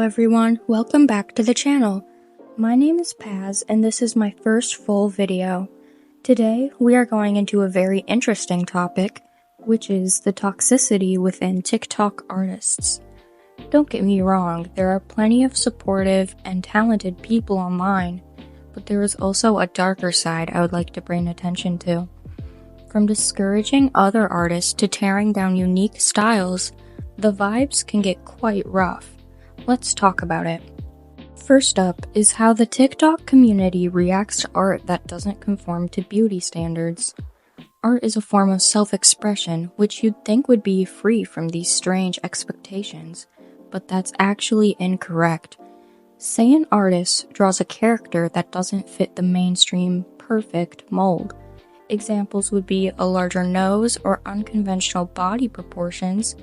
everyone, welcome back to the channel. My name is Paz and this is my first full video. Today we are going into a very interesting topic, which is the toxicity within TikTok artists. Don't get me wrong, there are plenty of supportive and talented people online, but there is also a darker side I would like to bring attention to. From discouraging other artists to tearing down unique styles, the vibes can get quite rough. Let's talk about it. First up is how the TikTok community reacts to art that doesn't conform to beauty standards. Art is a form of self-expression, which you'd think would be free from these strange expectations, but that's actually incorrect. Say an artist draws a character that doesn't fit the mainstream perfect mold. Examples would be a larger nose or unconventional body proportions,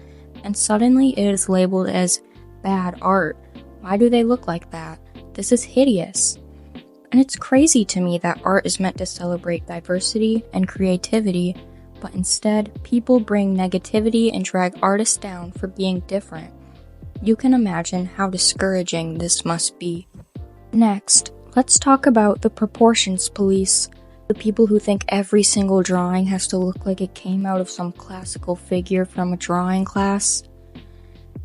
and suddenly it is labeled as bad art. Why do they look like that? This is hideous. And it's crazy to me that art is meant to celebrate diversity and creativity, but instead, people bring negativity and drag artists down for being different. You can imagine how discouraging this must be. Next, let's talk about the proportions police. The people who think every single drawing has to look like it came out of some classical figure from a drawing class.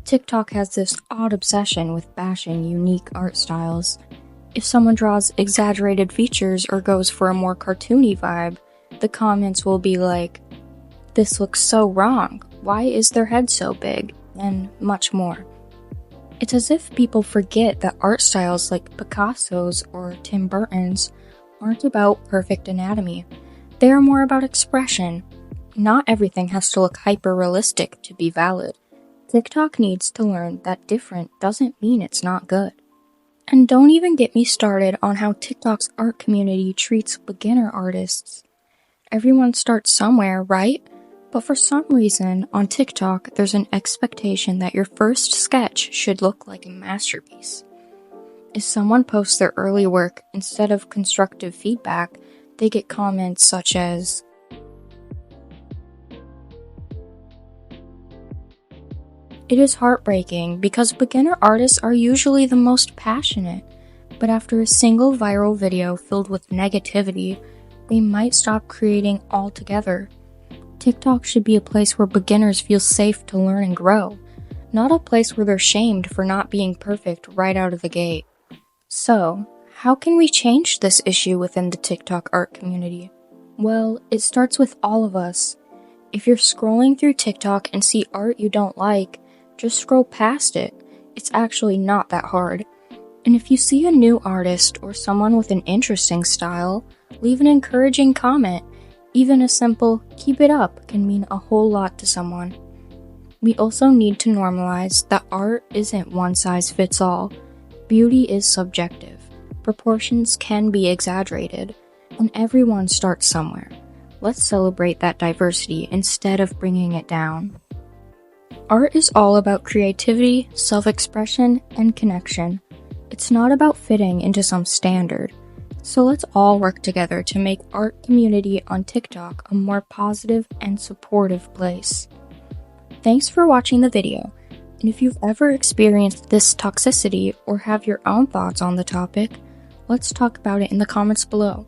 TikTok has this odd obsession with bashing unique art styles. If someone draws exaggerated features or goes for a more cartoony vibe, the comments will be like, "This looks so wrong, why is their head so big?" and much more. It's as if people forget that art styles like Picasso's or Tim Burton's aren't about perfect anatomy. They are more about expression. Not everything has to look hyper-realistic to be valid. TikTok needs to learn that different doesn't mean it's not good. And don't even get me started on how TikTok's art community treats beginner artists. Everyone starts somewhere, right? But for some reason, on TikTok, there's an expectation that your first sketch should look like a masterpiece. If someone posts their early work instead of constructive feedback, they get comments such as, "It is heartbreaking because beginner artists are usually the most passionate, but after a single viral video filled with negativity, they might stop creating altogether." TikTok should be a place where beginners feel safe to learn and grow, not a place where they're shamed for not being perfect right out of the gate. So, how can we change this issue within the TikTok art community? Well, it starts with all of us. If you're scrolling through TikTok and see art you don't like, just scroll past it. It's actually not that hard. And if you see a new artist or someone with an interesting style, leave an encouraging comment. Even a simple "keep it up" can mean a whole lot to someone. We also need to normalize that art isn't one size fits all. Beauty is subjective. Proportions can be exaggerated, and everyone starts somewhere. Let's celebrate that diversity instead of bringing it down. Art is all about creativity, self-expression, and connection. It's not about fitting into some standard. So let's all work together to make art community on TikTok a more positive and supportive place. Thanks for watching the video, and if you've ever experienced this toxicity or have your own thoughts on the topic, let's talk about it in the comments below.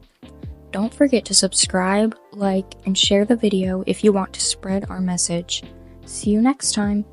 Don't forget to subscribe, like, and share the video if you want to spread our message. See you next time.